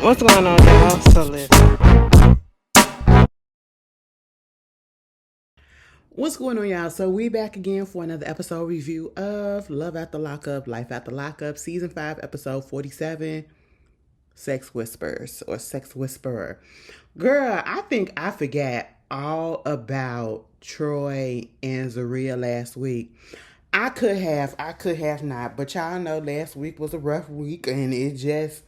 What's going on, y'all? So listen. What's going on, y'all? So we back again for another episode review of Love After Lockup, Life After Lockup, Season 5, Episode 47, Sex Whispers or Sex Whisperer. Girl, I think I forgot all about Troy and Zaria last week. I could have not, but y'all know last week was a rough week and it just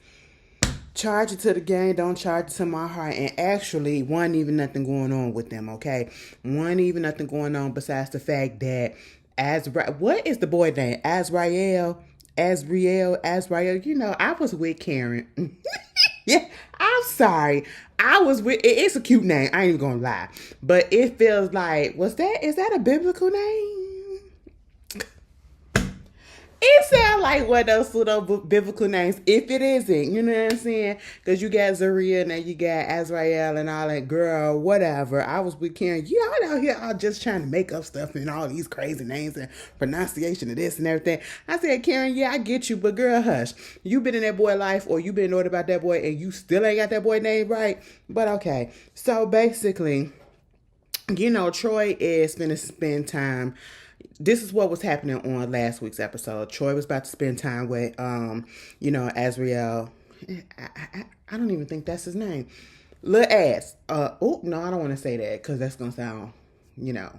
charge it to the game, don't charge it to my heart. And actually, wasn't even nothing going on with them, okay? Wasn't even nothing going on besides the fact that what is the boy name? Azriel. You know, I was with Karen. Yeah, I'm sorry. It's a cute name. I ain't even gonna lie. But it feels like, is that a biblical name? It sounds like one of those pseudo biblical names. If it isn't, you know what I'm saying? Because you got Zaria and then you got Azrael and all that. Girl, whatever. I was with Karen. Y'all out here all just trying to make up stuff and all these crazy names and pronunciation of this and everything. I said, Karen, yeah, I get you, but girl, hush. You been in that boy life or you been knowing about that boy and you still ain't got that boy name right. But okay. So basically, you know, Troy is going to spend time. This is what was happening on last week's episode. Troy was about to spend time with, Azriel. I don't even think that's his name. Lil Ass. No, I don't want to say that because that's going to sound, I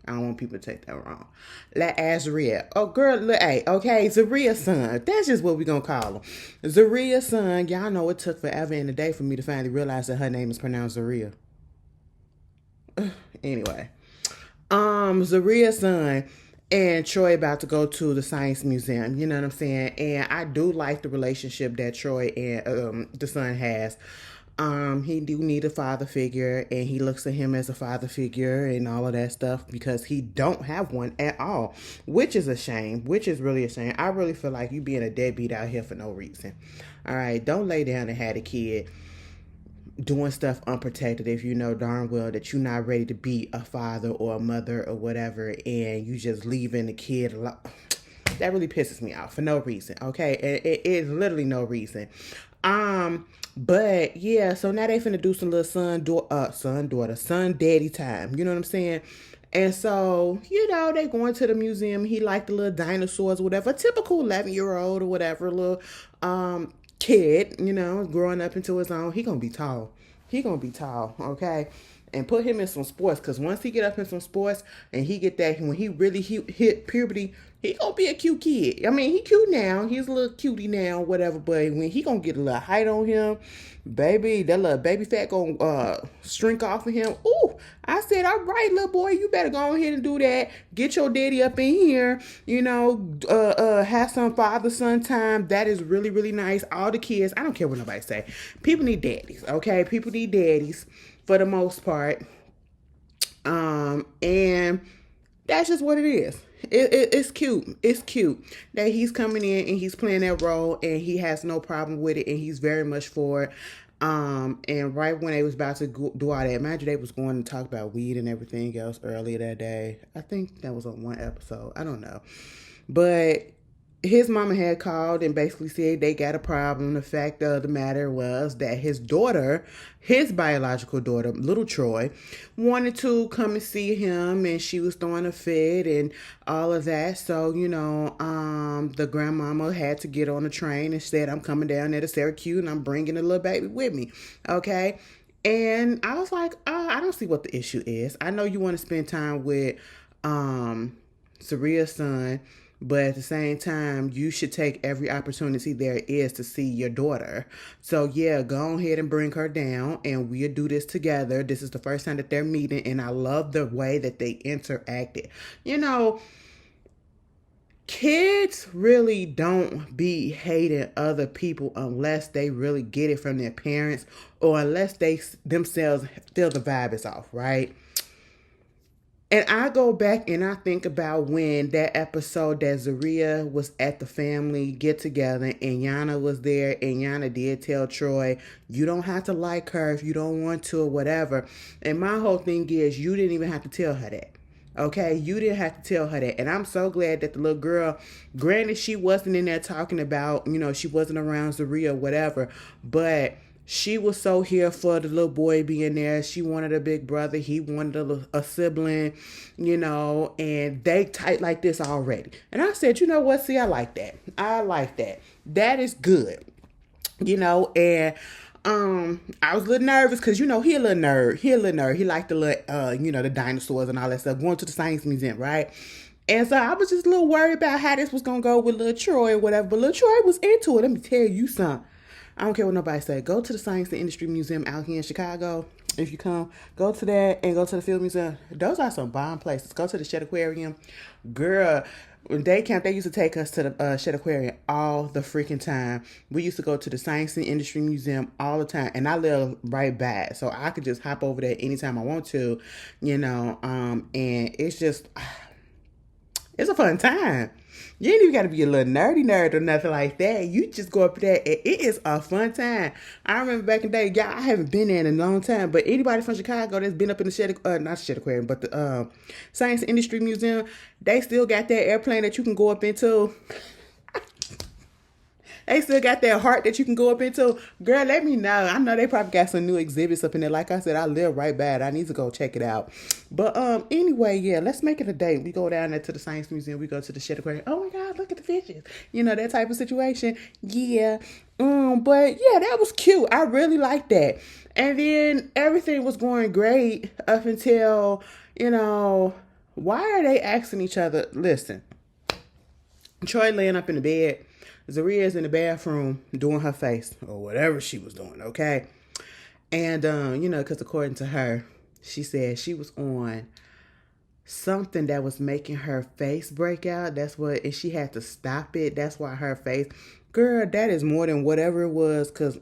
don't want people to take that wrong. Lil Azriel. Oh, girl, Lil A. Okay, Zaria's son. That's just what we're going to call him. Zaria's son. Y'all know it took forever in the day for me to finally realize that her name is pronounced Zaria. Anyway. Zaria's son and Troy about to go to the science museum, you know what I'm saying? And I do like the relationship that Troy and the son has. He do need a father figure and he looks at him as a father figure and all of that stuff because he don't have one at all, which is a shame, which is really a shame. I really feel like you being a deadbeat out here for no reason. All right, don't lay down and have a kid doing stuff unprotected if you know darn well that you're not ready to be a father or a mother or whatever and you just leaving the kid alone. That really pisses me off for no reason, okay? It is literally no reason. But yeah, so now they finna do some little son daddy time, you know what I'm saying? And so, they going to the museum. He liked the little dinosaurs or whatever, a typical 11-year-old or whatever, little kid, growing up into his own. He gonna be tall. Okay? And put him in some sports, because once he get up in some sports and he get that, when he really hit puberty, he gonna be a cute kid. I mean, he cute now. He's a little cutie now, whatever. But when he gonna get a little height on him, baby, that little baby fat gonna shrink off of him. Ooh, I said, all right, little boy, you better go ahead and do that. Get your daddy up in here. Have some father-son time. That is really, really nice. All the kids, I don't care what nobody say. People need daddies, okay? People need daddies for the most part. And that's just what it is. It's cute. It's cute that he's coming in and he's playing that role and he has no problem with it and he's very much for it. And right when they was about to do all that, imagine they was going to talk about weed and everything else earlier that day. I think that was on one episode. I don't know. But his mama had called and basically said they got a problem. The fact of the matter was that his daughter, his biological daughter, little Troy, wanted to come and see him and she was throwing a fit and all of that. So, the grandmama had to get on a train and said, I'm coming down there to Syracuse and I'm bringing the little baby with me. Okay. And I was like, I don't see what the issue is. I know you want to spend time with Zaria's son, but at the same time, you should take every opportunity there is to see your daughter. So yeah, go ahead and bring her down and we'll do this together. This is the first time that they're meeting and I love the way that they interacted. Kids really don't be hating other people unless they really get it from their parents or unless they themselves feel the vibe is off, right? And I go back and I think about when that episode that Zaria was at the family get together and Yana was there and Yana did tell Troy, you don't have to like her if you don't want to or whatever. And my whole thing is you didn't even have to tell her that. Okay, you didn't have to tell her that. And I'm so glad that the little girl, granted she wasn't in there talking about, she wasn't around Zaria or whatever, but She was so here for the little boy being there. She wanted a big brother. He wanted a sibling, and they tight like this already. And I said, you know what? See, I like that. I like that. That is good. And I was a little nervous because he a little nerd. He liked the little the dinosaurs and all that stuff. Going to the science museum, right? And so I was just a little worried about how this was gonna go with little Troy or whatever. But little Troy was into it. Let me tell you something. I don't care what nobody say. Go to the Science and Industry Museum out here in Chicago. If you come, go to that and go to the Field Museum. Those are some bomb places. Go to the Shed Aquarium. Girl, when day camp, they used to take us to the Shed Aquarium all the freaking time. We used to go to the Science and Industry Museum all the time. And I live right by it. So I could just hop over there anytime I want to, and it's just, it's a fun time. You ain't even got to be a little nerdy nerd or nothing like that. You just go up there and it is a fun time. I remember back in the day, y'all, I haven't been there in a long time, but anybody from Chicago that's been up in the not Shed Aquarium, but the Science Industry Museum, they still got that airplane that you can go up into. They still got that heart that you can go up into. Girl, let me know. I know they probably got some new exhibits up in there. Like I said, I live right by it. I need to go check it out. But anyway, yeah, let's make it a date. We go down there to the Science Museum. We go to the Shed Aquarium. Oh my God, look at the fishes. That type of situation. Yeah. But yeah, that was cute. I really liked that. And then everything was going great up until, why are they asking each other? Listen, Troy laying up in the bed. Zaria's in the bathroom doing her face or whatever she was doing, okay? And, because according to her, she said she was on something that was making her face break out. And she had to stop it. That's why her face, girl, that is more than whatever it was, because,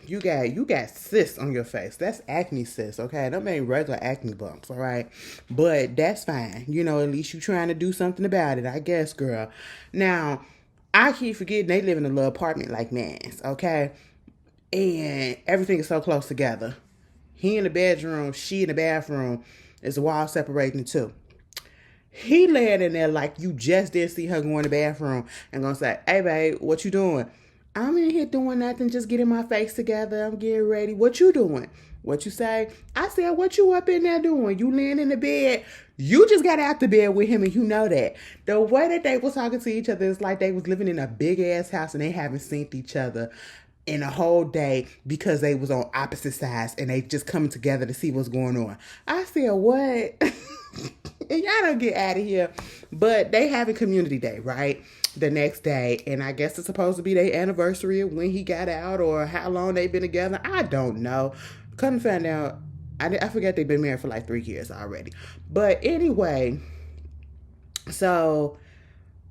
you got cysts on your face. That's acne cysts, okay? Them ain't regular acne bumps, all right? But that's fine. At least you trying to do something about it, I guess, girl. Now, I keep forgetting they live in a little apartment like man's, okay? And everything is so close together. He in the bedroom, she in the bathroom. There's a wall separating the two. He laying in there like you just didn't see her go in the bathroom and gonna say, hey, babe, what you doing? I'm in here doing nothing, just getting my face together. I'm getting ready. What you doing? What you say? I said, what you up in there doing? You laying in the bed. You just got out the bed with him and you know that. The way that they was talking to each other is like they was living in a big ass house and they haven't seen each other in a whole day because they was on opposite sides and they just coming together to see what's going on. I said, what? And y'all don't get out of here. But they having community day, right? The next day. And I guess it's supposed to be their anniversary of when he got out or how long they've been together. I don't know. Come to find out, I forget they've been married for like 3 years already. But anyway, so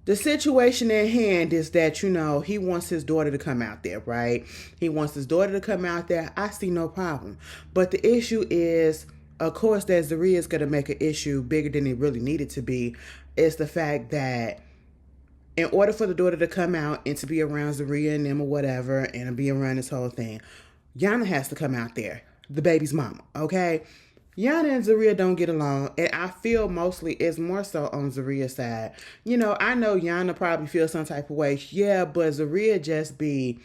the situation at hand is that, he wants his daughter to come out there, right? He wants his daughter to come out there. I see no problem. But the issue is, of course, that Zaria is going to make an issue bigger than it really needed to be, is the fact that in order for the daughter to come out and to be around Zaria and them or whatever and be around this whole thing, Yana has to come out there, the baby's mama, okay? Yana and Zaria don't get along, and I feel mostly it's more so on Zaria's side. I know Yana probably feels some type of way, yeah, but Zaria just be,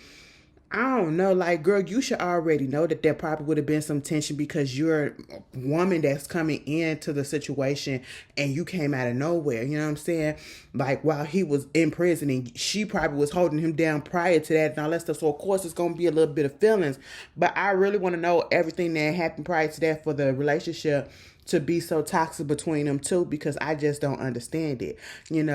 I don't know, like, girl, you should already know that there probably would have been some tension because you're a woman that's coming into the situation and you came out of nowhere, you know what I'm saying? Like, while he was in prison and she probably was holding him down prior to that and all that stuff. So, of course, it's going to be a little bit of feelings. But I really want to know everything that happened prior to that for the relationship to be so toxic between them two, because I just don't understand it, and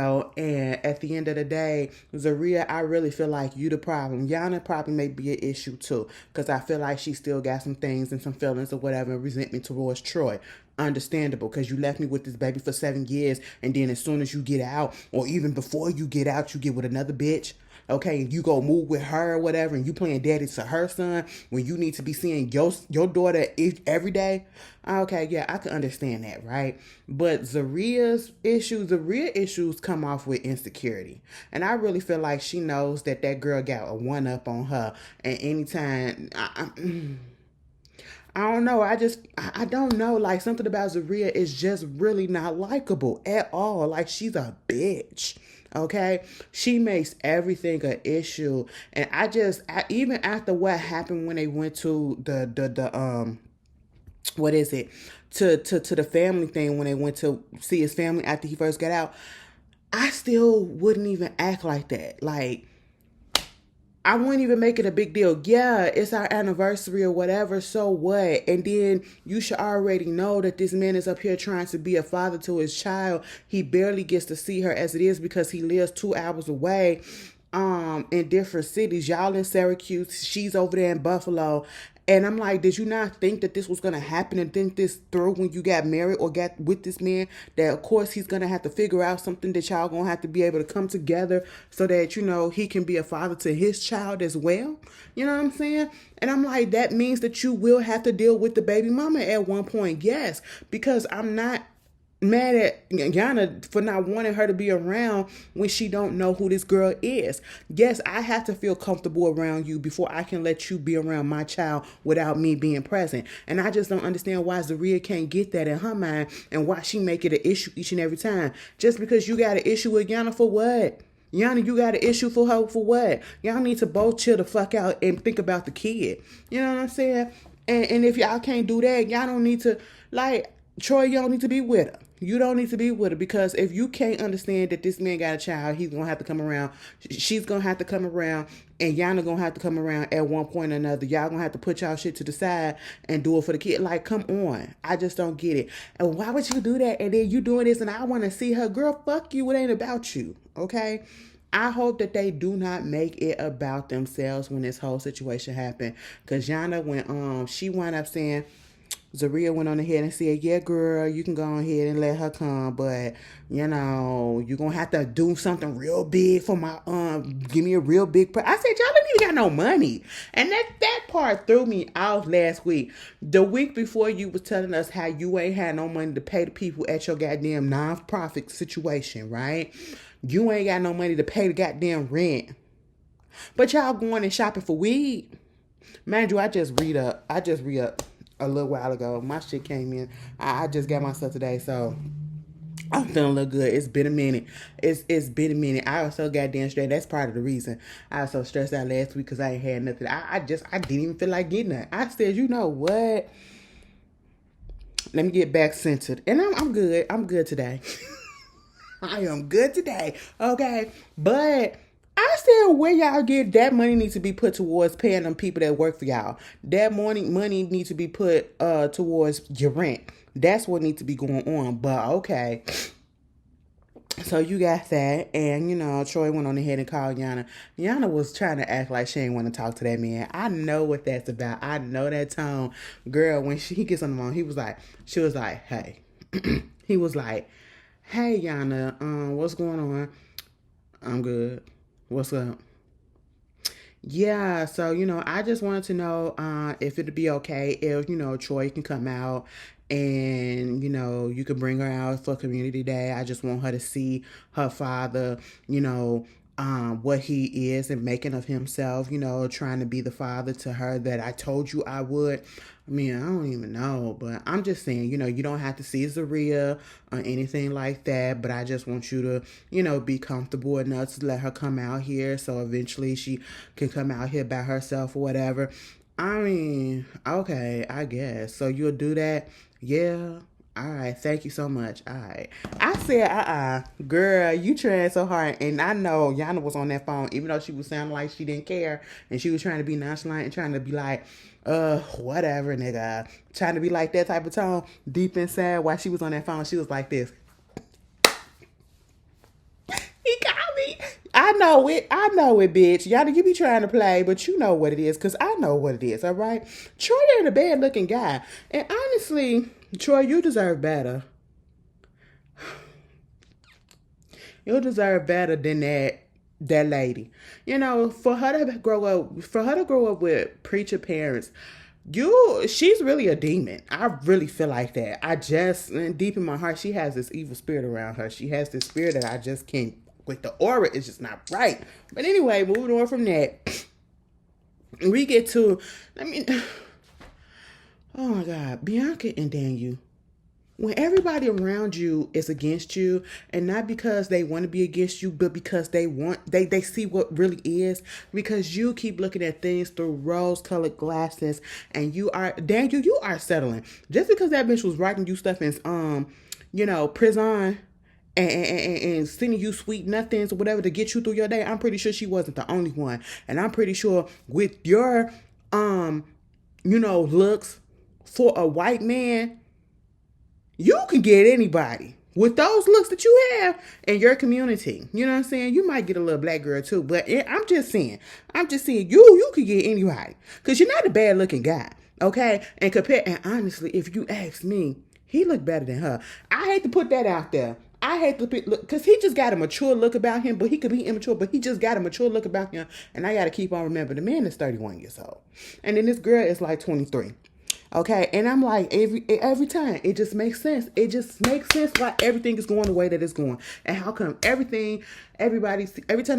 at the end of the day, Zaria, I really feel like you the problem. Yana probably may be an issue too, because I feel like she still got some things and some feelings or whatever, resentment towards Troy. Understandable, because you left me with this baby for 7 years, and then as soon as you get out, or even before you get out, you get with another bitch. Okay, you go move with her or whatever, and you playing daddy to her son when you need to be seeing your daughter every day. Okay, yeah, I can understand that, right? But Zaria issues come off with insecurity. And I really feel like she knows that girl got a one-up on her. And anytime, I don't know. I don't know. Like, something about Zaria is just really not likable at all. Like, she's a bitch. Okay, she makes everything an issue, and even after what happened when they went to the what is it, to the family thing, when they went to see his family after he first got out, I still wouldn't even act like that. Like, I wouldn't even make it a big deal. Yeah, it's our anniversary or whatever, so what? And then you should already know that this man is up here trying to be a father to his child. He barely gets to see her as it is because he lives 2 hours away in different cities. Y'all in Syracuse, she's over there in Buffalo. And I'm like, did you not think that this was going to happen and think this through when you got married or got with this man? That, of course, he's going to have to figure out something that y'all going to have to be able to come together so that, he can be a father to his child as well. You know what I'm saying? And I'm like, that means that you will have to deal with the baby mama at one point. Yes, because I'm not mad at Yana for not wanting her to be around when she don't know who this girl is. Yes, I have to feel comfortable around you before I can let you be around my child without me being present. And I just don't understand why Zaria can't get that in her mind and why she make it an issue each and every time. Just because you got an issue with Yana for what? Yana, you got an issue for her for what? Y'all need to both chill the fuck out and think about the kid. You know what I'm saying? And if y'all can't do that, y'all don't need to, like, Troy, you don't need to be with her. You don't need to be with her, because if you can't understand that this man got a child, he's going to have to come around. She's going to have to come around, and Yana going to have to come around at one point or another. Y'all going to have to put y'all shit to the side and do it for the kid. Like, come on. I just don't get it. And why would you do that? And then you doing this and I want to see her. Girl, fuck you. It ain't about you. Okay? I hope that they do not make it about themselves when this whole situation happened. Because Yana, when she wound up saying, Zaria went on ahead and said, yeah, girl, you can go on ahead and let her come, but, you're going to have to do something real big for my, give me a real big, I said, y'all don't even got no money. And that part threw me off last week. The week before, you was telling us how you ain't had no money to pay the people at your goddamn non-profit situation, right? You ain't got no money to pay the goddamn rent. But y'all going and shopping for weed. Mind you, I just read up a little while ago. My shit came in. I just got my stuff today, so I'm feeling a little good. It's been a minute. It's been a minute. I was so goddamn stressed. That's part of the reason I was so stressed out last week, because I ain't had nothing. I didn't even feel like getting it. I said, you know what? Let me get back centered, and I'm good. I'm good today. I am good today. Okay, but I said, where y'all get that money needs to be put towards paying them people that work for y'all. That money needs to be put towards your rent. That's what needs to be going on. But okay. So you got that, and Troy went on ahead and called Yana. Yana was trying to act like she ain't want to talk to that man. I know what that's about. I know that tone. Girl, when he gets on the phone, she was like, hey. He was like, hey, Yana, what's going on? I'm good. What's up? Yeah, so, I just wanted to know if it'd be okay if, Troy can come out and, you can bring her out for community day. I just want her to see her father, what he is and making of himself, trying to be the father to her that I told you I would. I mean, I don't even know, but I'm just saying, you don't have to see Zaria or anything like that, but I just want you to, be comfortable enough to let her come out here so eventually she can come out here by herself or whatever. I mean, okay, I guess. So you'll do that? Yeah. All right, thank you so much. All right. I said, girl, you trying so hard. And I know Yana was on that phone, even though she was sounding like she didn't care. And she was trying to be nonchalant and trying to be like, whatever, nigga. Trying to be like that type of tone. Deep inside, while she was on that phone, she was like this. He called me. I know it, bitch. Yana, you be trying to play, but you know what it is, because I know what it is, all right? Troy ain't a bad-looking guy. And honestly, Troy, you deserve better. You deserve better than that lady. For her to grow up with preacher parents, she's really a demon. I really feel like that. Deep in my heart, she has this evil spirit around her. She has this spirit that I just can't, with the aura, it's just not right. But anyway, moving on from that, we get to, oh my God, Bianca and Daniel. when everybody around you is against you, and not because they want to be against you, but because they see what really is, because you keep looking at things through rose colored glasses, and you are settling just because that bitch was writing you stuff in prison, and sending you sweet nothings or whatever to get you through your day. I'm pretty sure she wasn't the only one, and I'm pretty sure with your looks for a white man, you can get anybody with those looks that you have in your community. You know what I'm saying? You might get a little black girl too, but I'm just saying, you could get anybody because you're not a bad looking guy, okay? And honestly, if you ask me, he looked better than her. I hate to put that out there. I hate to look because he just got a mature look about him, but he could be immature, but he just got a mature look about him. And I got to keep on remembering the man is 31 years old, and then this girl is like 23. Okay, and I'm like, every time it just makes sense. It just makes sense why everything is going the way that it's going, and how come every time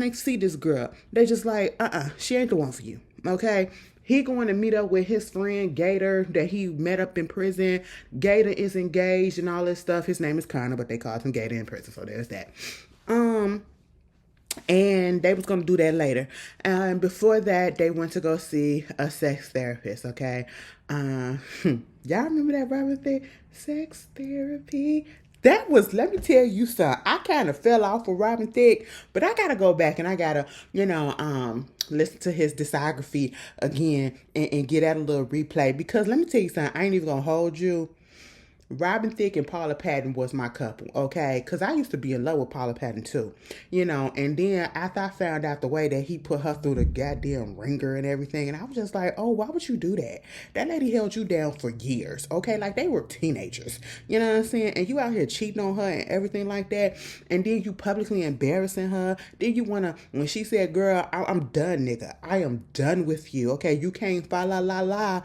they see this girl, they just like, she ain't the one for you. Okay, he going to meet up with his friend Gator that he met up in prison. Gator is engaged and all this stuff. His name is Connor, but they called him Gator in prison, so there's that. And they was gonna do that later. And before that, they went to go see a sex therapist. Okay, y'all remember that Robin thing? Sex therapy. That was, let me tell you something. I kind of fell off of Robin Thicke, but I gotta go back and I gotta, listen to his discography again and get at a little replay. Because let me tell you something. I ain't even gonna hold you. Robin Thicke and Paula Patton was my couple, okay? Because I used to be in love with Paula Patton too, and then after I found out the way that he put her through the goddamn ringer and everything, and I was just like, oh, why would you do that? That lady held you down for years, okay? Like they were teenagers, you know what I'm saying? And you out here cheating on her and everything like that, and then you publicly embarrassing her. Then you want to, when she said, girl, I'm done, nigga. I am done with you, okay? You can't fa la la la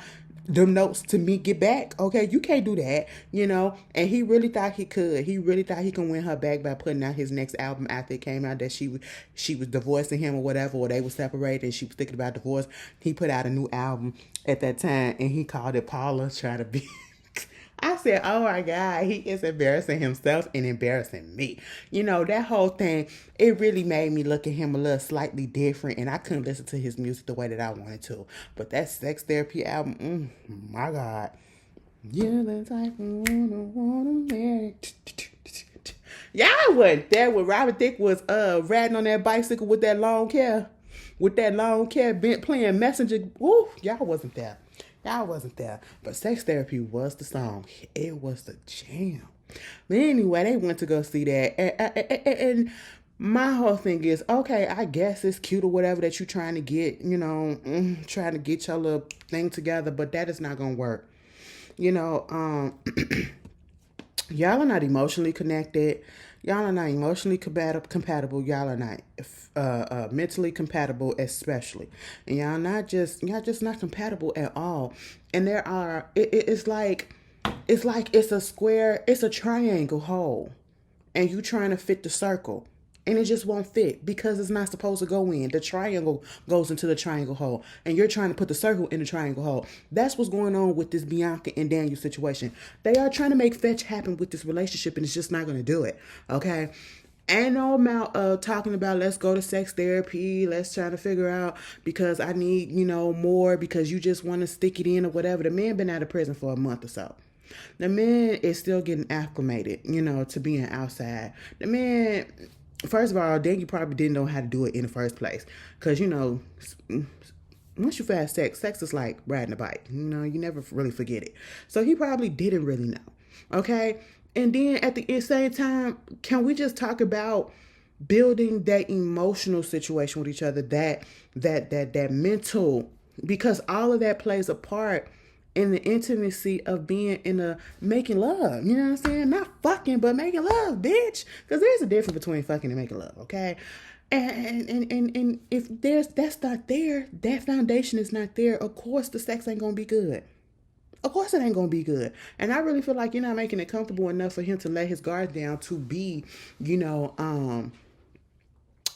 them notes to me get back, okay? You can't do that, and he really thought he could. He really thought he could win her back by putting out his next album after it came out that she was divorcing him or whatever, or they were separated and she was thinking about divorce. He put out a new album at that time and he called it Paula trying to be I said, oh my God, he is embarrassing himself and embarrassing me. That whole thing, it really made me look at him a little slightly different, and I couldn't listen to his music the way that I wanted to. But that sex therapy album, my God. You're the type who wanna marry. Y'all wasn't there when Robert Thicke was riding on that bicycle with that long hair. Bent playing Messenger. Woo, y'all wasn't there. Y'all wasn't there. But sex therapy was the song. It was the jam. But anyway, they went to go see that. And my whole thing is, okay, I guess it's cute or whatever that you're trying to get, trying to get your little thing together, but that is not going to work. Y'all are not emotionally connected. Y'all are not emotionally compatible. Y'all are not mentally compatible, especially. And y'all just not compatible at all. And it's like it's a square, it's a triangle hole, and you trying to fit the circle. And it just won't fit because it's not supposed to go in. The triangle goes into the triangle hole. And you're trying to put the circle in the triangle hole. That's what's going on with this Bianca and Daniel situation. They are trying to make fetch happen with this relationship, and it's just not going to do it. Okay? Ain't no amount of talking about let's go to sex therapy. Let's try to figure out because I need, more because you just want to stick it in or whatever. The man been out of prison for a month or so. The man is still getting acclimated, to being outside. The man... First of all, then you probably didn't know how to do it in the first place. Because, once you fast sex is like riding a bike. You never really forget it. So he probably didn't really know. Okay? And then at the same time, can we just talk about building that emotional situation with each other, that mental, because all of that plays a part in the intimacy of being making love. You know what I'm saying? Not fucking, but making love, bitch. Because there's a difference between fucking and making love, okay? And if that's not there, that foundation is not there, of course the sex ain't gonna be good. Of course it ain't gonna be good. And I really feel like you're not making it comfortable enough for him to let his guard down to be,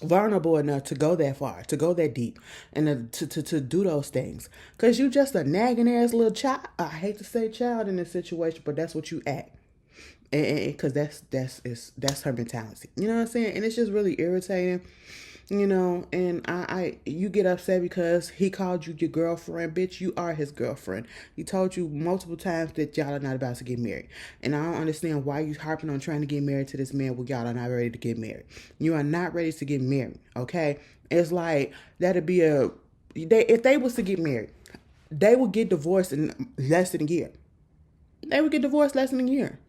vulnerable enough to go that far, to go that deep, and to do those things. Because you just a nagging ass little child. I hate to say child in this situation, but that's what you act. because that's her mentality. You know what I'm saying? And it's just really irritating. And you get upset because he called you your girlfriend. Bitch, you are his girlfriend. He told you multiple times that y'all are not about to get married. And I don't understand why you harping on trying to get married to this man when y'all are not ready to get married. You are not ready to get married, okay? It's like, that'd be if they was to get married, they would get divorced in less than a year. They would get divorced less than a year.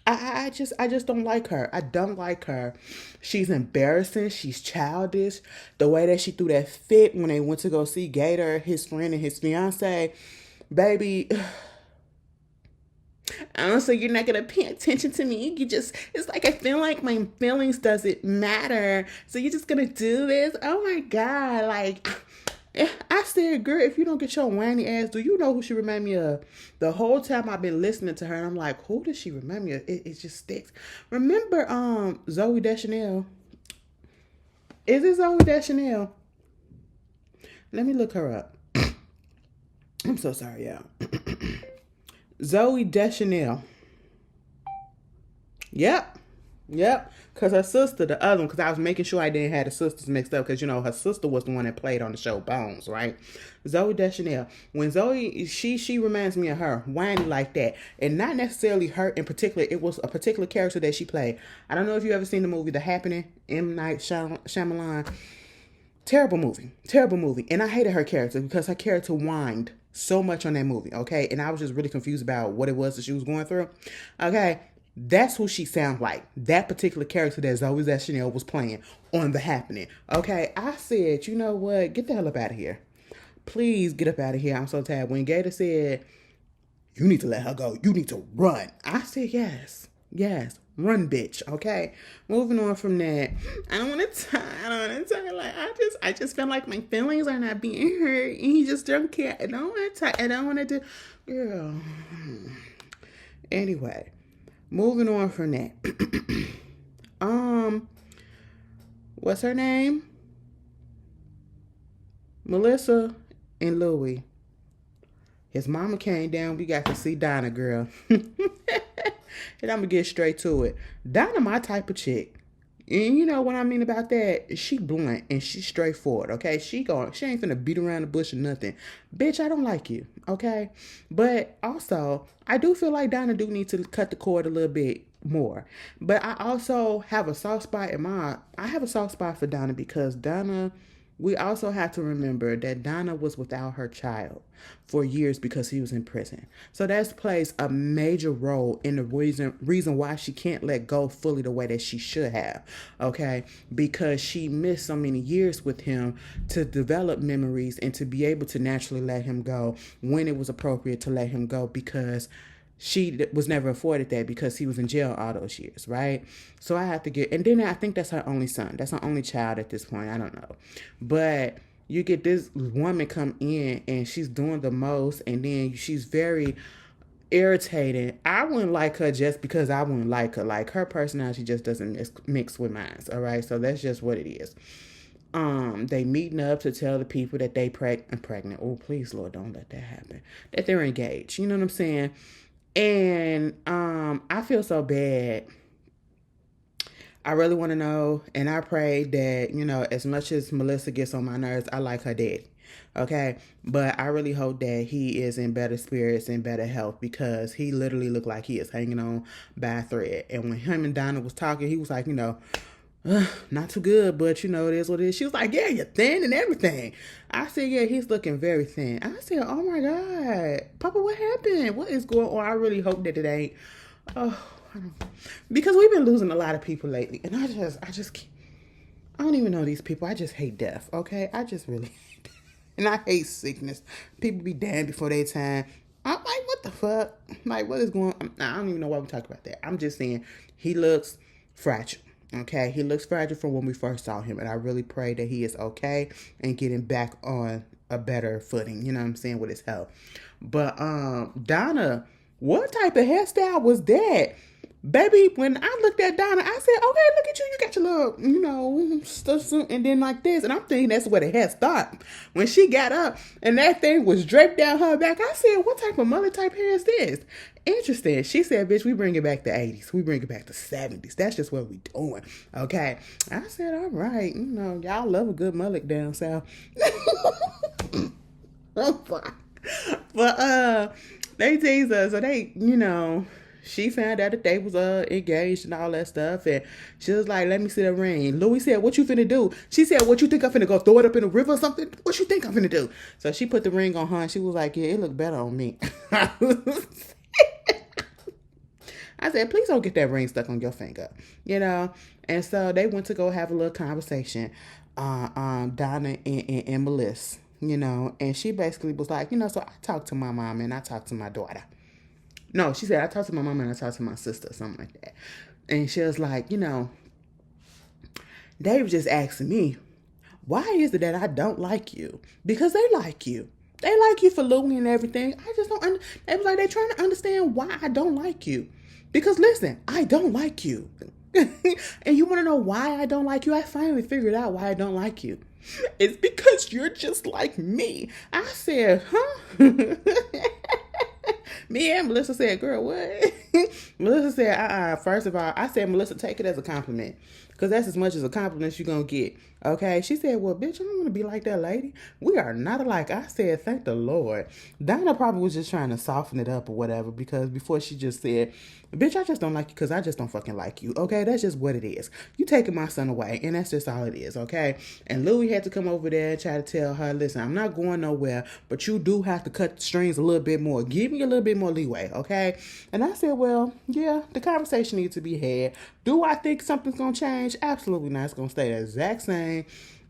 I just don't like her. I don't like her. She's embarrassing. She's childish. The way that she threw that fit when they went to go see Gator, his friend and his fiance, baby. Honestly, you're not gonna pay attention to me. It's like I feel like my feelings doesn't matter. So you're just gonna do this? Oh my God. Like, I said, girl, if you don't get your whiny ass, do you know who she remind me of? The whole time I've been listening to her, and I'm like, who does she remind me of? It just sticks. Remember Zoe Deschanel? Is it Zoe Deschanel? Let me look her up. I'm so sorry, y'all. Zoe Deschanel. Yep. Because her sister, the other one, because I was making sure I didn't have the sisters mixed up, because, her sister was the one that played on the show Bones, right? Zoe Deschanel. When Zoe, she reminds me of her, whiny like that. And not necessarily her in particular, it was a particular character that she played. I don't know if you ever seen the movie The Happening, M. Night Shyamalan. Terrible movie. And I hated her character because her character whined so much on that movie, okay? And I was just really confused about what it was that she was going through, okay? That's who she sounds like. That particular character that Zoe Deschanel was playing on The Happening. Okay, I said, you know what? Get the hell up out of here. Please get up out of here. I'm so tired. When Gator said, you need to let her go. You need to run. I said, yes. Run, bitch. Okay. Moving on from that. I don't want to talk. Like, I just feel like my feelings are not being hurt. And he just don't care. I don't want to talk. I don't want to do. Girl. Anyway. Moving on from that. What's her name? Melissa and Louie. His mama came down. We got to see Donna, girl. And I'm gonna get straight to it. Donna, my type of chick. And you know what I mean about that? She blunt and she's straightforward, okay? She ain't finna beat around the bush or nothing. Bitch, I don't like you, okay? But also, I do feel like Donna do need to cut the cord a little bit more. But I also have a soft spot I have a soft spot for Donna because Donna, we also have to remember that Donna was without her child for years because he was in prison. So that plays a major role in the reason why she can't let go fully the way that she should have, okay? Because she missed so many years with him to develop memories and to be able to naturally let him go when it was appropriate to let him go because she was never afforded that because he was in jail all those years, right? So I have to and then I think that's her only son. That's her only child at this point. I don't know. But you get this woman come in and she's doing the most and then she's very irritating. I wouldn't like her just because I wouldn't like her. Like her personality just doesn't mix with mine, all right? So that's just what it is. They meeting up to tell the people that they pregnant. Oh, please, Lord, don't let that happen. That they're engaged. You know what I'm saying? And I feel so bad. I really want to know, and I pray that, as much as Melissa gets on my nerves, I like her daddy, okay? But I really hope that he is in better spirits and better health because he literally looked like he is hanging on by a thread. And when him and Donna was talking, he was like, not too good, but it is what it is. She was like, yeah, you're thin and everything. I said, yeah, he's looking very thin. I said, oh my God, Papa, what happened? What is going on? I really hope that it ain't. Oh, because we've been losing a lot of people lately. And I don't even know these people. I just hate death, okay? I just really hate death. And I hate sickness. People be damned before their time. I'm like, what the fuck? Like, what is going on? I don't even know why we talk about that. I'm just saying, he looks fragile. Okay, he looks fragile from when we first saw him, and I really pray that he is okay and getting back on a better footing, you know what I'm saying, with his health. But Donna, what type of hairstyle was that? Baby, when I looked at Donna, I said, okay, look at you. You got your little, stuff, and then like this. And I'm thinking that's where the head stopped. When she got up and that thing was draped down her back, I said, what type of mother type hair is this? Interesting. She said, bitch, we bring it back to 80s. We bring it back to 70s. That's just what we doing. Okay. I said, all right. Y'all love a good mullet down south. But they teased us. So they, she found out that they was engaged and all that stuff, and she was like, let me see the ring. Louis said, what you finna do? She said, what you think I'm finna go throw it up in the river or something? What you think I'm finna do? So she put the ring on her and she was like, yeah, it looked better on me. I said, please don't get that ring stuck on your finger, And so they went to go have a little conversation, Donna and Melissa, and she basically was like, so I talked to my mom and I talked to my daughter. No, she said, I talked to my mom and I talked to my sister, something like that. And she was like, they were just asking me, why is it that I don't like you? Because they like you. They like you for Louie and everything. I just don't, they was like, they trying to understand why I don't like you. Because listen, I don't like you. And you want to know why I don't like you? I finally figured out why I don't like you. It's because you're just like me. I said, huh? Me and Melissa said, girl, what? Melissa said, first of all, I said, Melissa, take it as a compliment. Because that's as much as a compliment as you're going to get. Okay? She said, well, bitch, I don't want to be like that lady. We are not alike. I said, thank the Lord. Donna probably was just trying to soften it up or whatever. Because before she just said, bitch, I just don't like you because I just don't fucking like you. Okay? That's just what it is. You taking my son away. And that's just all it is. Okay? And Louie had to come over there and try to tell her, listen, I'm not going nowhere. But you do have to cut the strings a little bit more. Give me a little bit more leeway. Okay? And I said, well, yeah, the conversation needs to be had. Do I think something's going to change? Absolutely not. It's going to stay the exact same.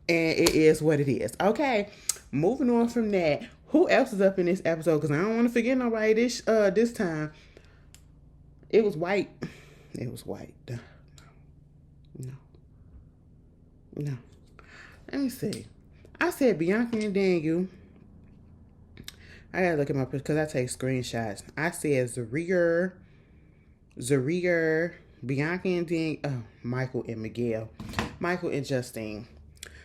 And it is what it is. Okay. Moving on from that. Who else is up in this episode? Because I don't want to forget nobody this time. It was White. It was White. No. Let me see. I said Bianca and Daniel. I gotta look at my picture because I take screenshots. I said Zaria, Bianca and Daniel. Michael and Miguel. Michael and Justine.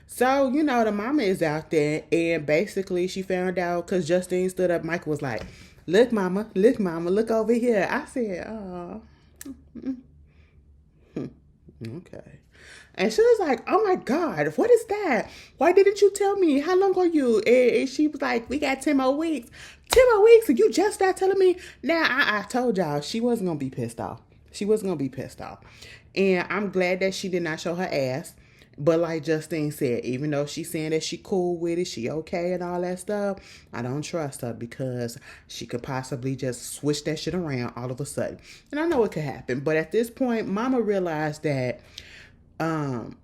So, the mama is out there, and basically she found out because Justine stood up. Michael was like, look, mama, look over here. I said, oh. Okay. And she was like, oh my God, what is that? Why didn't you tell me? How long are you? And she was like, we got 10 more weeks. 10 more weeks? And you just started telling me? Now, I told y'all she wasn't going to be pissed off. And I'm glad that she did not show her ass. But like Justine said, even though she's saying that she cool with it, she okay and all that stuff, I don't trust her because she could possibly just switch that shit around all of a sudden. And I know it could happen. But at this point, mama realized that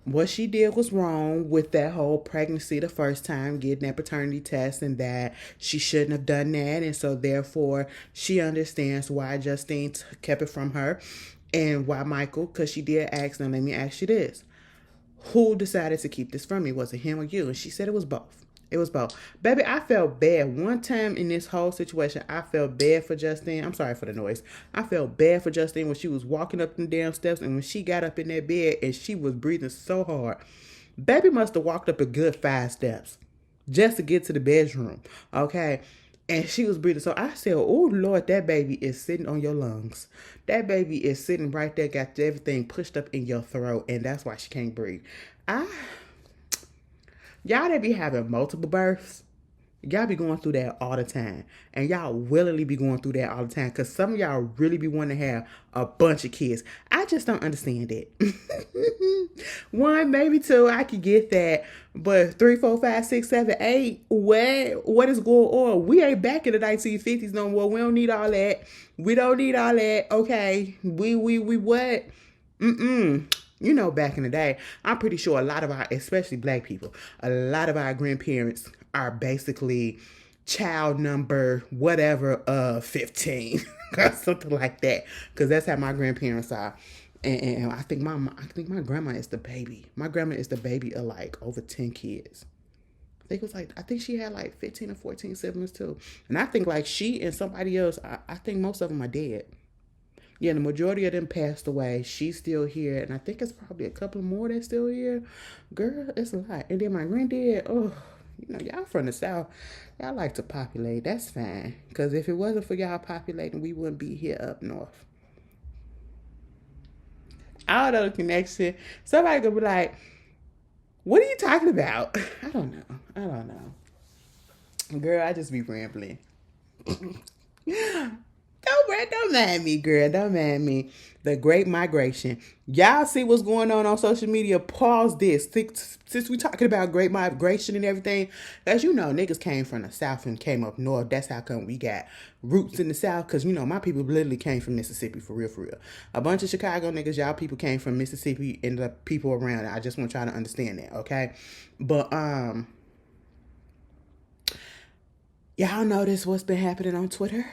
what she did was wrong with that whole pregnancy the first time, getting that paternity test, and that she shouldn't have done that. And so therefore, she understands why Justine kept it from her and why Michael, because she did ask them, let me ask you this. Who decided to keep this from me? Was it him or you? And she said it was both. It was both. Baby, I felt bad. One time in this whole situation, I felt bad for Justine. I'm sorry for the noise. I felt bad for Justine when she was walking up them damn steps and when she got up in that bed and she was breathing so hard. Baby must have walked up a good 5 steps just to get to the bedroom. Okay? And she was breathing. So I said, oh, Lord, that baby is sitting on your lungs. That baby is sitting right there, got everything pushed up in your throat. And that's why she can't breathe. Y'all that be having multiple births, y'all be going through that all the time. And y'all willingly be going through that all the time. Because some of y'all really be wanting to have a bunch of kids. I just don't understand it. 1, maybe 2, I could get that. But 3, 4, 5, 6, 7, 8, what is going on? We ain't back in the 1950s no more. We don't need all that. We don't need all that. Okay. We what? Back in the day, I'm pretty sure a lot of our, especially black people, a lot of our grandparents are basically child number whatever 15 or something like that, because that's how my grandparents are. And I think my grandma is the baby. My grandma is the baby of like over 10 kids. I think she had like 15 or 14 siblings too. And I think like she and somebody else, I think most of them are dead. Yeah, the majority of them passed away. She's still here, and I think it's probably a couple more that's still here. Girl, it's a lot. And then my granddad, oh, y'all from the South, y'all like to populate. That's fine. Because if it wasn't for y'all populating, we wouldn't be here up north. I don't know the connection. Somebody could be like, what are you talking about? I don't know. I don't know. Girl, I just be rambling. Don't mind me, girl. Don't mind me. The Great Migration. Y'all see what's going on social media? Pause this. Since we talking about Great Migration and everything, as you know, niggas came from the South and came up north. That's how come we got roots in the South. Because, my people literally came from Mississippi, for real, for real. A bunch of Chicago niggas, y'all people came from Mississippi and the people around it. I just want y'all to understand that, okay? But, y'all notice what's been happening on Twitter?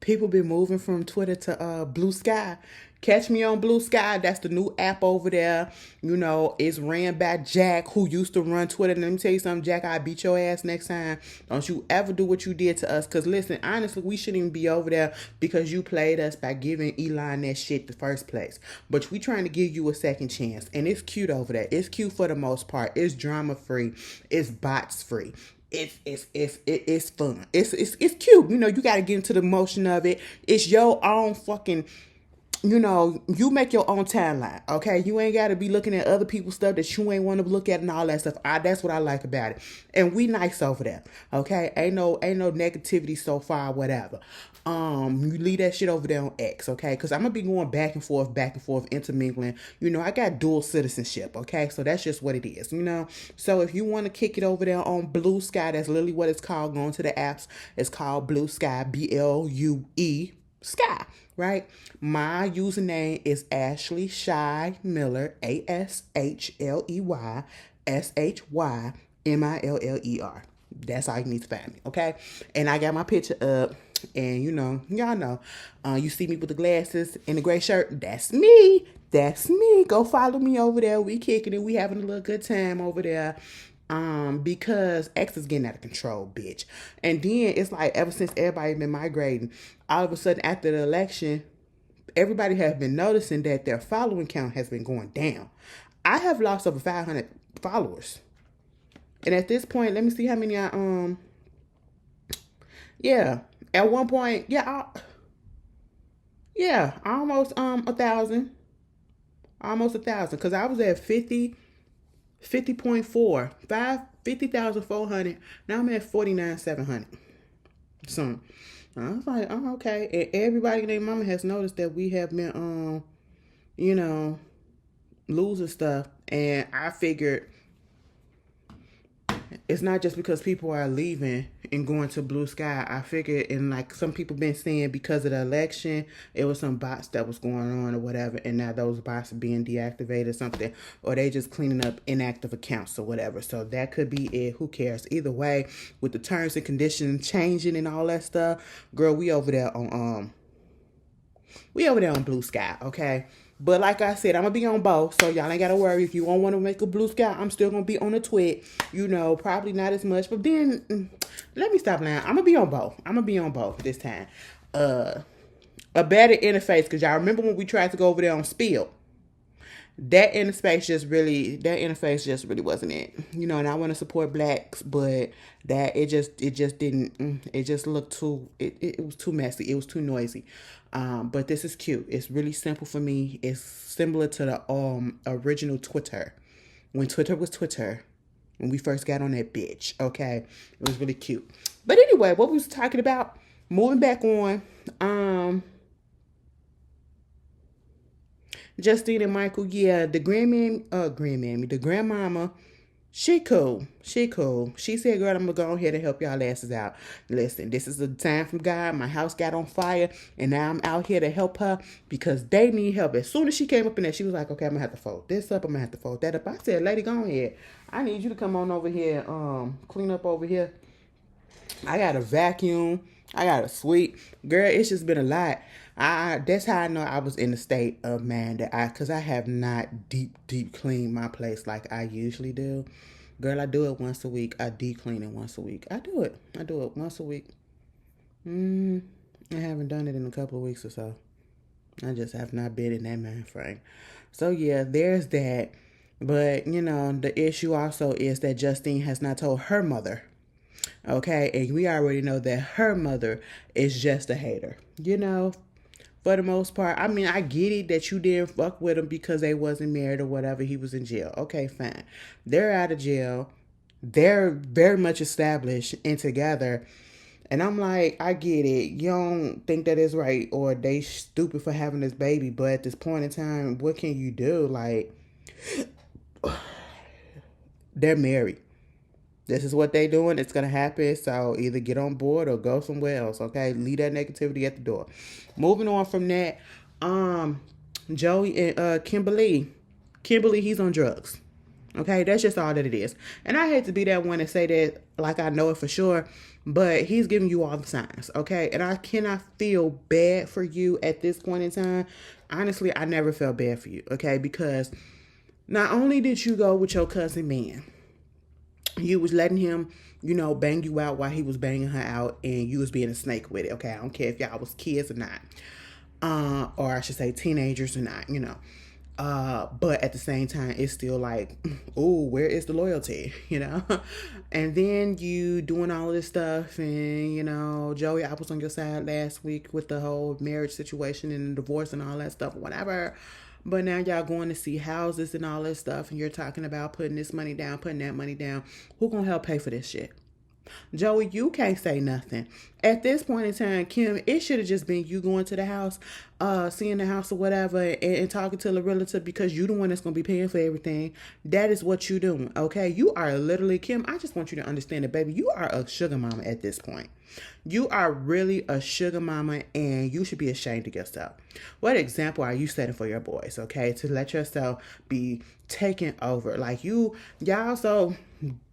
People been moving from Twitter to Blue Sky. Catch me on Blue Sky. That's the new app over there. It's ran by Jack, who used to run Twitter. And let me tell you something, Jack, I beat your ass next time. Don't you ever do what you did to us. Because listen, honestly, we shouldn't even be over there because you played us by giving Elon that shit the first place. But we trying to give you a second chance. And it's cute over there. It's cute for the most part. It's drama free. It's bots free. It's fun. It's cute. You got to get into the motion of it. It's your own fucking, you make your own timeline, okay? You ain't got to be looking at other people's stuff that you ain't want to look at and all that stuff. That's what I like about it. And we nice over there, okay? Ain't no negativity so far, whatever. You leave that shit over there on X, okay? Because I'm going to be going back and forth, intermingling. I got dual citizenship, okay? So that's just what it is, So if you want to kick it over there on Blue Sky, that's literally what it's called. Going to the apps, it's called Blue Sky, BLUE Sky, right? My username is Ashley Shy Miller, ASHLEY SHYMILLER. That's how you need to find me, okay? And I got my picture up, and y'all know, you see me with the glasses and the gray shirt. That's me. That's me. Go follow me over there. We kicking it. We having a little good time over there. Because X is getting out of control, bitch. And then it's like ever since everybody been migrating, all of a sudden after the election, everybody has been noticing that their following count has been going down. I have lost over 500 followers. And at this point, let me see how many yeah. At one point, almost 1,000. Almost 1,000. Because I was at 50.4. 50,400. Now I'm at 49,700. So I was like, oh, okay. And everybody and their mama has noticed that we have been losing stuff. And I figured it's not just because people are leaving and going to Blue Sky. I figured, and like some people been saying, because of the election, it was some bots that was going on or whatever, and now those bots are being deactivated or something, or they just cleaning up inactive accounts or whatever. So that could be it. Who cares? Either way, with the terms and conditions changing and all that stuff, girl, we over there on Blue Sky, okay? But like I said, I'm going to be on both, so y'all ain't got to worry. If you don't want to make a Blue Sky, I'm still going to be on the twit. Probably not as much. But then, let me stop now. I'm going to be on both. This time. A better interface, because y'all remember when we tried to go over there on Spill? That interface just really wasn't it. And I want to support blacks, but it just didn't, it just looked too, it was too messy. It was too noisy. But this is cute. It's really simple for me. It's similar to the original Twitter. When Twitter was Twitter, when we first got on that bitch, okay? It was really cute. But anyway, what we was talking about, moving back on, Justine and Michael, yeah, the grandmama, she cool. She said, girl, I'm going to go ahead and help y'all asses out. Listen, this is a time from God. My house got on fire, and now I'm out here to help her because they need help. As soon as she came up in there, she was like, okay, I'm going to have to fold this up. I'm going to have to fold that up. I said, lady, go ahead. I need you to come on over here, clean up over here. I got a vacuum. I got a sweep. Girl, it's just been a lot. That's how I know I was in the state of mind because I have not deep cleaned my place like I usually do. Girl, I do it once a week. I deep clean it once a week. I do it once a week. I haven't done it in a couple of weeks or so. I just have not been in that mind frame. So yeah, there's that. But the issue also is that Justine has not told her mother. Okay, and we already know that her mother is just a hater. For the most part. I mean, I get it that you didn't fuck with him because they wasn't married or whatever. He was in jail. Okay, fine. They're out of jail. They're very much established and together. And I'm like, I get it. You don't think that is right, or they stupid for having this baby. But at this point in time, what can you do? Like, they're married. This is what they doing. It's gonna happen. So either get on board or go somewhere else. Okay, leave that negativity at the door. Moving on from that, Joey and Kimberly. Kimberly, he's on drugs. Okay, that's just all that it is. And I hate to be that one and say that like I know it for sure, but he's giving you all the signs. Okay, and I cannot feel bad for you at this point in time. Honestly, I never felt bad for you. Okay, because not only did you go with your cousin man, you was letting him, bang you out while he was banging her out, and you was being a snake with it. Okay, I don't care if y'all was kids or not, or I should say teenagers or not. But at the same time, it's still like, oh, where is the loyalty? And then you doing all of this stuff, and Joey, I was on your side last week with the whole marriage situation and the divorce and all that stuff, whatever. But now y'all going to see houses and all this stuff, and you're talking about putting this money down, putting that money down. Who gonna help pay for this shit? Joey, you can't say nothing. At this point in time, Kim, it should have just been you going to the house, seeing the house or whatever, and talking to the realtor, because you the one that's going to be paying for everything. That is what you doing, okay? You are literally, Kim, I just want you to understand that, baby, you are a sugar mama at this point. You are really a sugar mama, and you should be ashamed of yourself. What example are you setting for your boys, okay? To let yourself be taken over. Like y'all so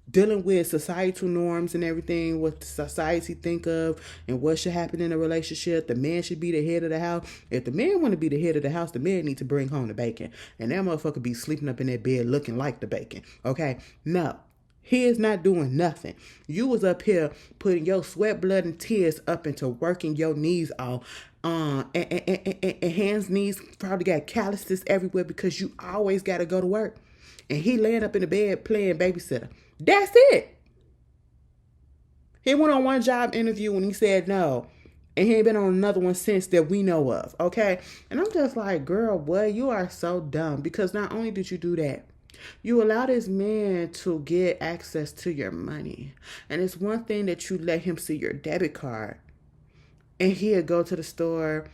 dealing with societal norms and everything, what society think of and what should happen in a relationship. The man should be the head of the house. If the man want to be the head of the house, the man need to bring home the bacon. And that motherfucker be sleeping up in that bed looking like the bacon. Okay? No. He is not doing nothing. You was up here putting your sweat, blood, and tears up into working your knees off. And hands, knees probably got calluses everywhere because you always got to go to work. And he laying up in the bed playing babysitter. That's it. He went on one job interview and he said no. And he ain't been on another one since that we know of. Okay? And I'm just like, girl, boy, you are so dumb. Because not only did you do that, you allow this man to get access to your money. And it's one thing that you let him see your debit card. And he'll go to the store.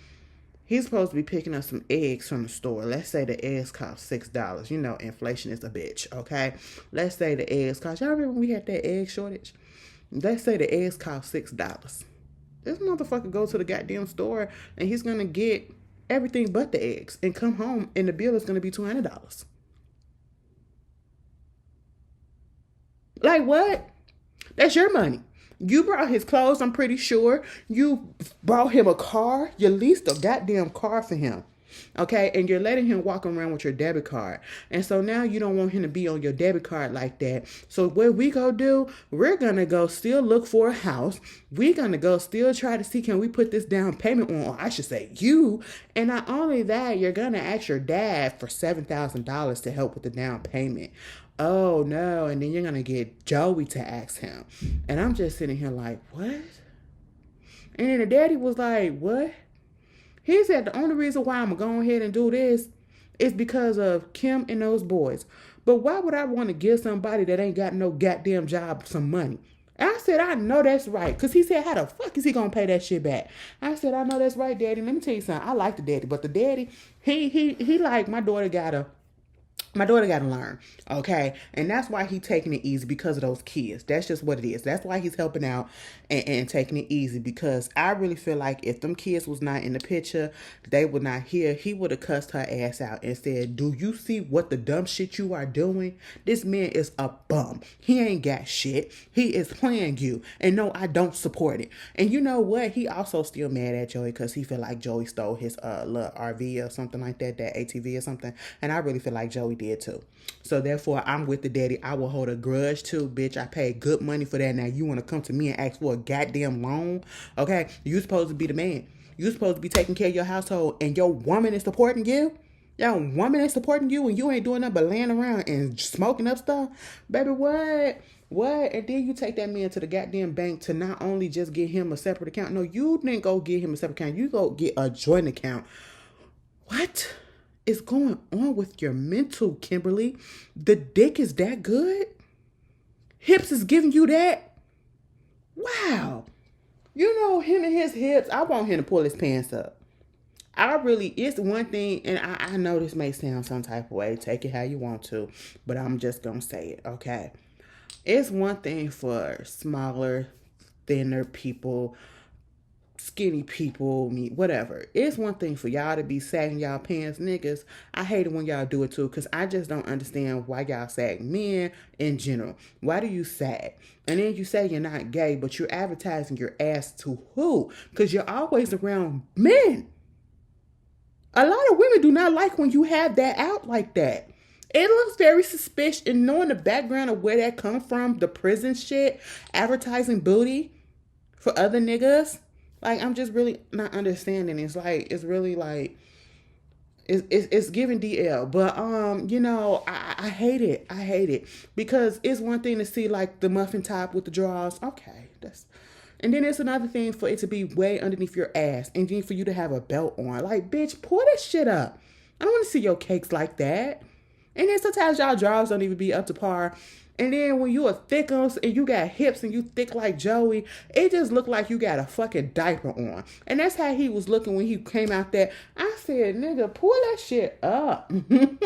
He's supposed to be picking up some eggs from the store. Let's say the eggs cost $6. Inflation is a bitch, okay? Let's say the eggs cost, y'all remember when we had that egg shortage? Let's say the eggs cost $6. This motherfucker goes to the goddamn store and he's going to get everything but the eggs and come home and the bill is going to be $200. Like what? That's your money. You brought his clothes, I'm pretty sure. You brought him a car. You leased a goddamn car for him. Okay? And you're letting him walk around with your debit card. And so now you don't want him to be on your debit card like that. So what we go do, we're going to go still look for a house. We're going to go still try to see, can we put this down payment on, or I should say you. And not only that, you're going to ask your dad for $7,000 to help with the down payment. Oh no, and then you're gonna get Joey to ask him. And I'm just sitting here like, what? And then the daddy was like, what? He said the only reason why I'm gonna go ahead and do this is because of Kim and those boys. But why would I want to give somebody that ain't got no goddamn job some money? And I said, I know that's right. Because he said, how the fuck is he going to pay that shit back? I said, I know that's right, daddy. Let me tell you something. I like the daddy. But the daddy, he like, my daughter got to learn, okay? And that's why he's taking it easy, because of those kids. That's just what it is. That's why he's helping out and taking it easy, because I really feel like if them kids was not in the picture, they would not hear. He would have cussed her ass out and said, do you see what the dumb shit you are doing? This man is a bum. He ain't got shit. He is playing you. And no, I don't support it. And you know what? He also still mad at Joey because he feel like Joey stole his little RV or something like that, that ATV or something. And I really feel like Joey did. did too. So therefore, I'm with the daddy. I will hold a grudge too, bitch. I paid good money for that. Now you want to come to me and ask for a goddamn loan? Okay, you supposed to be the man. You supposed to be taking care of your household, and your woman is supporting you. Your woman is supporting you, and you ain't doing nothing but laying around and smoking up stuff, baby. What? What? And then you take that man to the goddamn bank to not only just get him a separate account. No, you didn't go get him a separate account. You go get a joint account. What is going on with your mental, Kimberly? The dick is that good? Hips is giving you that? Wow. You know, him and his hips, I want him to pull his pants up. It's one thing, and I know this may sound some type of way. Take it how you want to, but I'm just going to say it, okay? It's one thing for smaller, thinner people, skinny people, me, whatever. It's one thing for y'all to be sagging y'all pants, niggas. I hate it when y'all do it too, because I just don't understand why y'all sag men in general. Why do you sag? And then you say you're not gay, but you're advertising your ass to who? Because you're always around men. A lot of women do not like when you have that out like that. It looks very suspicious, and knowing the background of where that come from, the prison shit, advertising booty for other niggas. Like, I'm just really not understanding. It's like, it's really like, it's giving DL. But, you know, I hate it. I hate it. Because it's one thing to see, like, the muffin top with the drawers. Okay, and then it's another thing for it to be way underneath your ass. And then for you to have a belt on. Like, bitch, pull that shit up. I don't want to see your cakes like that. And then sometimes y'all drawers don't even be up to par. And then when you are thick and you got hips and you thick like Joey, it just looked like you got a fucking diaper on. And that's how he was looking when he came out there. I said, nigga, pull that shit up. I'm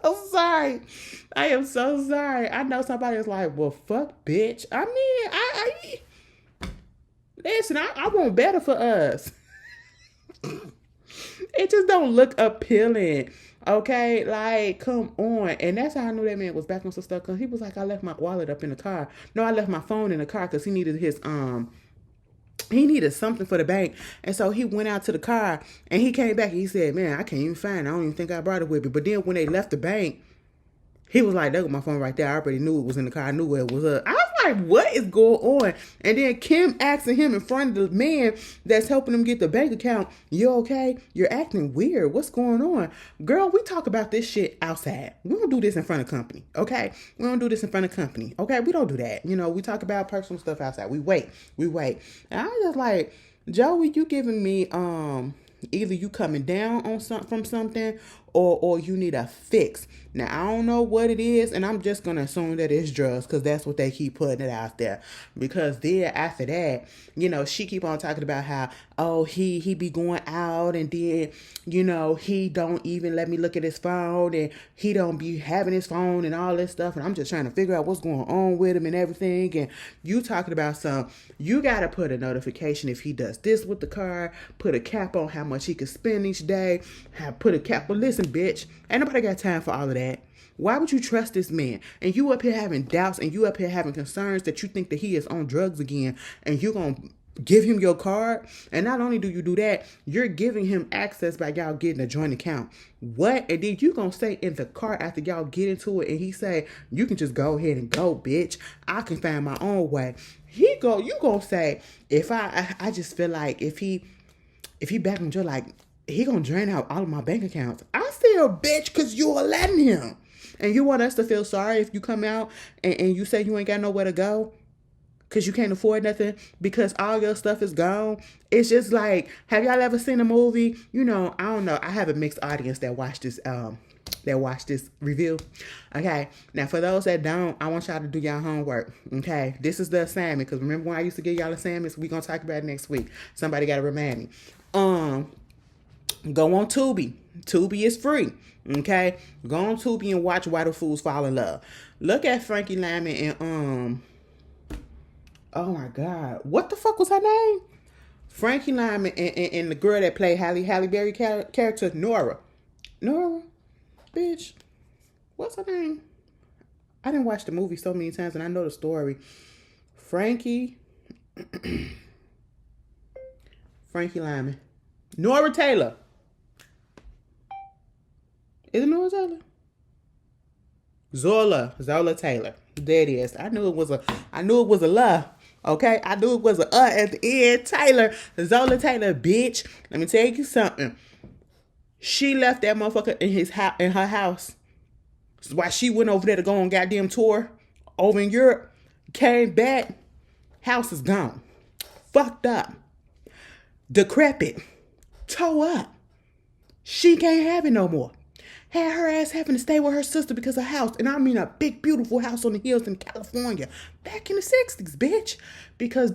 so sorry. I am so sorry. I know somebody is like, well, fuck, bitch. I mean, listen, I want better for us. It just don't look appealing. Okay, like, come on. And that's how I knew that man was back on some stuff, because he was like, I left my wallet up in the car. No, I left my phone in the car because he needed he needed something for the bank. And so he went out to the car and he came back and he said, man, I can't even find it. I don't even think I brought it with me. But then when they left the bank, he was like, that was my phone right there. I already knew it was in the car. I knew where it was at. I was like, what is going on? And then Kim asking him in front of the man that's helping him get the bank account, you okay? You're acting weird. What's going on? Girl, we talk about this shit outside. We don't do this in front of company, okay? We don't do this in front of company, okay? We don't do that. You know, we talk about personal stuff outside. We wait. And I was just like, Joey, you giving me, either you coming down on from something or you need a fix. Now, I don't know what it is, and I'm just going to assume that it's drugs because that's what they keep putting it out there. Because then after that, you know, she keep on talking about how, oh, he be going out and then, you know, he don't even let me look at his phone and he don't be having his phone and all this stuff. And I'm just trying to figure out what's going on with him and everything. And you talking about you got to put a notification if he does this with the car, put a cap on how much he could spend each day, put a cap. Well, listen, bitch, ain't nobody got time for all of that. Why would you trust this man? And you up here having doubts and you up here having concerns that you think that he is on drugs again, and you gonna give him your card? And not only do you do that, you're giving him access by y'all getting a joint account. What? And then you gonna stay in the car after y'all get into it and he say, you can just go ahead and go, bitch. I can find my own way. You gonna say, if I just feel like if he back on jail, like, he gonna drain out all of my bank accounts. I said, bitch, because you are letting him. And you want us to feel sorry if you come out and you say you ain't got nowhere to go because you can't afford nothing because all your stuff is gone. It's just like, have y'all ever seen a movie? You know, I don't know. I have a mixed audience that watched this review. Okay. Now, for those that don't, I want y'all to do y'all homework. Okay. This is the assignment, because remember when I used to give y'all assignments? We're going to talk about it next week. Somebody got to remind me. Go on Tubi. Tubi is free. Okay? Go on Tubi and watch Why the Fools Fall in Love. Look at Frankie Lyman and oh my God. What the fuck was her name? Frankie Lyman and the girl that played Halle Berry character, Nora. Nora? Bitch. What's her name? I didn't watch the movie so many times and I know the story. Frankie Lyman. Nora Taylor. Is it Nora Taylor? Zola Taylor. There it is. I knew it was a la. Okay, I knew it was a at the end. Taylor, Zola Taylor, bitch. Let me tell you something. She left that motherfucker in her house. While she went over there to go on goddamn tour over in Europe, came back, house is gone, fucked up, decrepit, toe up. She can't have it no more. Had her ass having to stay with her sister because of house. And I mean a big, beautiful house on the hills in California. Back in the 60s, bitch. Because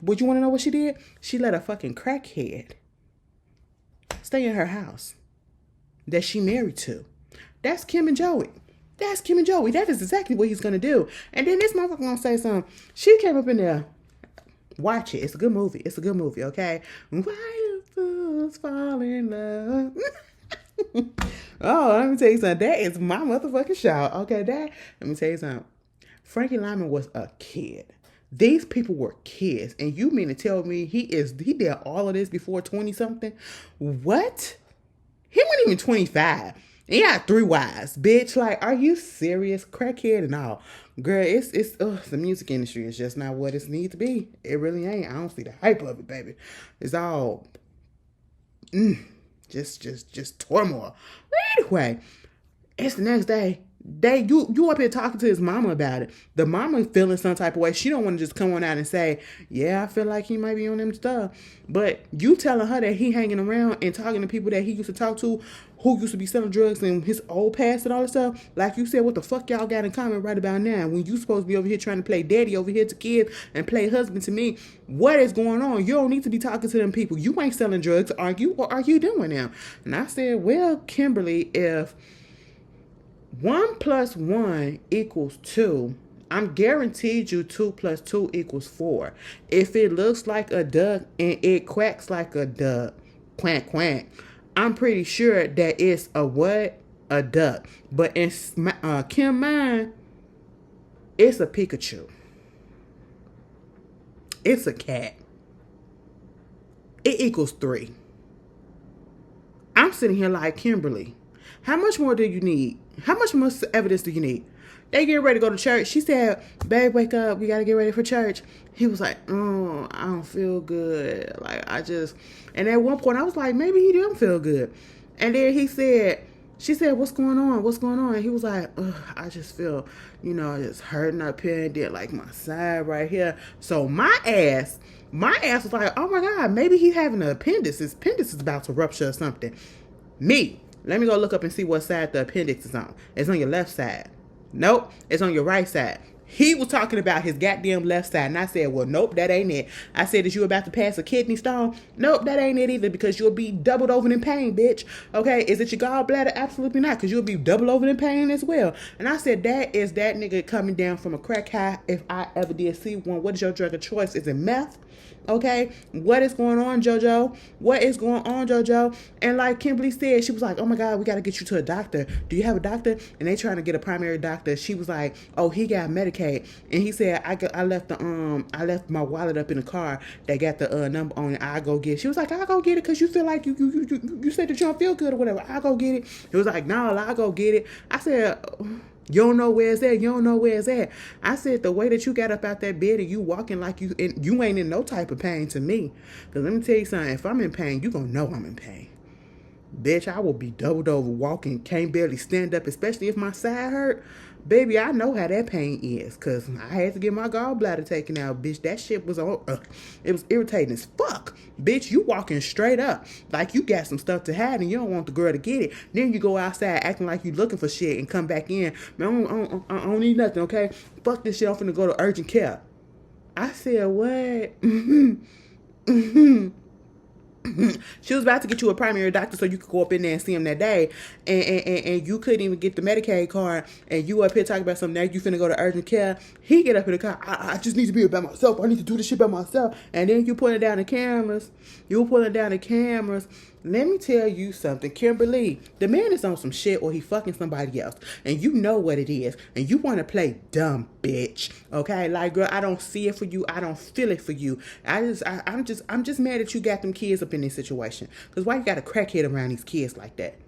would you want to know what she did? She let a fucking crackhead stay in her house that she married to. That's Kim and Joey. That's Kim and Joey. That is exactly what he's going to do. And then this motherfucker going to say something. She came up in there. Watch it. It's a good movie. It's a good movie, okay? Why do fools fall in love? Oh, let me tell you something. That is my motherfucking shout. Okay, let me tell you something. Frankie Lyman was a kid. These people were kids. And you mean to tell me he did all of this before 20-something? What? He wasn't even 25. He had 3 wives, bitch. Like, are you serious? Crackhead and all. Girl, the music industry is just not what it needs to be. It really ain't. I don't see the hype of it, baby. It's all just turmoil. Anyway, it's the next day. You up here talking to his mama about it. The mama feeling some type of way. She don't want to just come on out and say, yeah, I feel like he might be on them stuff. But you telling her that he hanging around and talking to people that he used to talk to who used to be selling drugs and his old past and all that stuff. Like you said, what the fuck y'all got in common right about now? When you supposed to be over here trying to play daddy over here to kids and play husband to me. What is going on? You don't need to be talking to them people. You ain't selling drugs, are you? Or are you doing them? And I said, well, Kimberly, if 1 + 1 = 2, I'm guaranteed you 2 + 2 = 4. If it looks like a duck and it quacks like a duck, quack, quack, I'm pretty sure that it's a what? A duck. But in Kim mind, it's a Pikachu. It's a cat. It equals 3. I'm sitting here like, Kimberly, how much more do you need? How much more evidence do you need? They getting ready to go to church. She said, babe, wake up. We got to get ready for church. He was like, oh, I don't feel good. Like, and at one point I was like, maybe he don't feel good. And then she said, what's going on? What's going on? And he was like, I just feel, just hurting up here and then like my side right here. So my ass was like, oh my God, maybe he's having an appendix. His appendix is about to rupture or something. Let me go look up and see what side the appendix is on. It's on your left side. Nope, it's on your right side. He was talking about his goddamn left side. And I said, well, nope, that ain't it. I said, is you about to pass a kidney stone? Nope, that ain't it either, because you'll be doubled over in pain, bitch. Okay, is it your gallbladder? Absolutely not, because you'll be doubled over in pain as well. And I said, that is that nigga coming down from a crack high if I ever did see one. What is your drug of choice? Is it meth? Okay, what is going on, JoJo? What is going on, JoJo? And like Kimberly said, she was like, oh my God, we got to get you to a doctor. Do you have a doctor? And they trying to get a primary doctor. She was like, oh, he got Medicaid. And he said, I left my wallet up in the car that got the number on it. I go get it. She was like, I'll go get it because you feel like you said that you don't feel good or whatever. I'll go get it. It was like, no, I'll go get it. I said, you don't know where it's at. You don't know where it's at. I said, the way that you got up out that bed and you walking like you ain't in no type of pain to me. Because let me tell you something. If I'm in pain, you going to know I'm in pain. Bitch, I will be doubled over walking, can't barely stand up, especially if my side hurt. Baby, I know how that pain is, because I had to get my gallbladder taken out, bitch. That shit was it was irritating as fuck. Bitch, you walking straight up like you got some stuff to hide and you don't want the girl to get it. Then you go outside acting like you looking for shit and come back in. Man, I don't need nothing, okay? Fuck this shit, I'm finna go to urgent care. I said, what? She was about to get you a primary doctor so you could go up in there and see him that day, and you couldn't even get the Medicaid card, and you up here talking about something. Now you finna go to urgent care. He get up in the car. I just need to be by myself. I need to do this shit by myself. And then you pulling down the cameras. Let me tell you something, Kimberly. The man is on some shit or he fucking somebody else. And you know what it is. And you want to play dumb, bitch. Okay? Like, girl, I don't see it for you. I don't feel it for you. I'm just mad that you got them kids up in this situation. Because why you got a crackhead around these kids like that?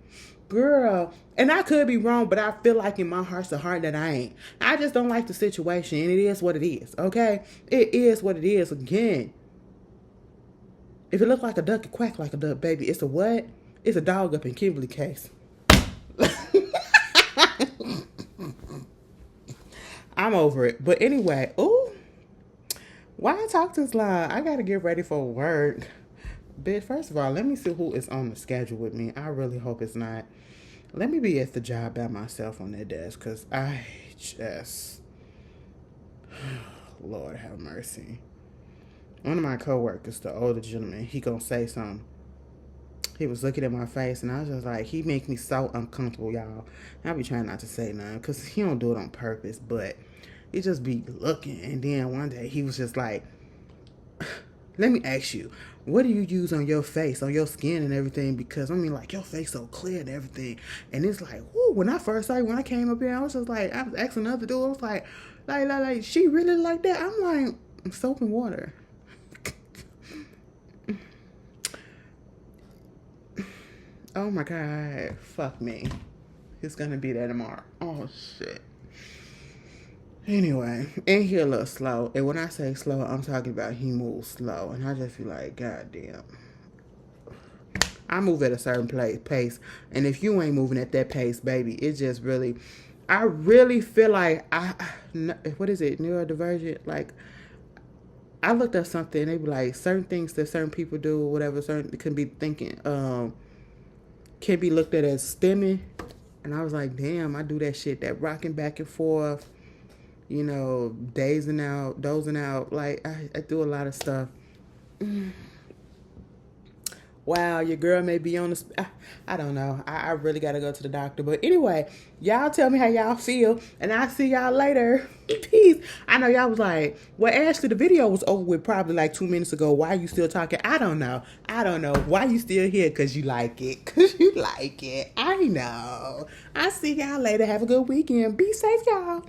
Girl, and I could be wrong, but I feel like in my heart's a heart that I ain't. I just don't like the situation, and it is what it is, okay? It is what it is. Again, if it look like a duck, it quack like a duck, baby. It's a what? It's a dog up in Kimberly case. I'm over it. But anyway, ooh, why I talk this long? I gotta get ready for work. Bitch, first of all, let me see who is on the schedule with me. I really hope it's not. Let me be at the job by myself on that desk, because I just, Lord have mercy. One of my coworkers, the older gentleman, he gonna say something. He was looking at my face, and I was just like, he make me so uncomfortable, y'all. I be trying not to say nothing, because he don't do it on purpose, but he just be looking. And then one day, he was just like, let me ask you, what do you use on your face, on your skin and everything? Because, I mean, like, your face so clear and everything. And it's like, whoo, when I first started, when I came up here, I was just like, I was asking another dude, I was like, she really like that? I'm like, soap and water. Oh my God, fuck me. It's gonna be there tomorrow. Oh shit. Anyway, and he a little slow. And when I say slow, I'm talking about he moves slow. And I just feel like, God damn. I move at a certain pace. And if you ain't moving at that pace, baby, it just really, I really feel like what is it, neurodivergent? Like, I looked up something, they be like, certain things that certain people do, or whatever, certain can be thinking, can be looked at as stimming. And I was like, damn, I do that shit, that rocking back and forth, you know, dozing out. Like, I do a lot of stuff. Wow, your girl may be on the... I don't know. I really got to go to the doctor. But anyway, y'all tell me how y'all feel. And I'll see y'all later. Peace. I know y'all was like, well, Ashley, the video was over with probably like 2 minutes ago. Why are you still talking? I don't know. Why you still here? Because you like it. I know. I'll see y'all later. Have a good weekend. Be safe, y'all.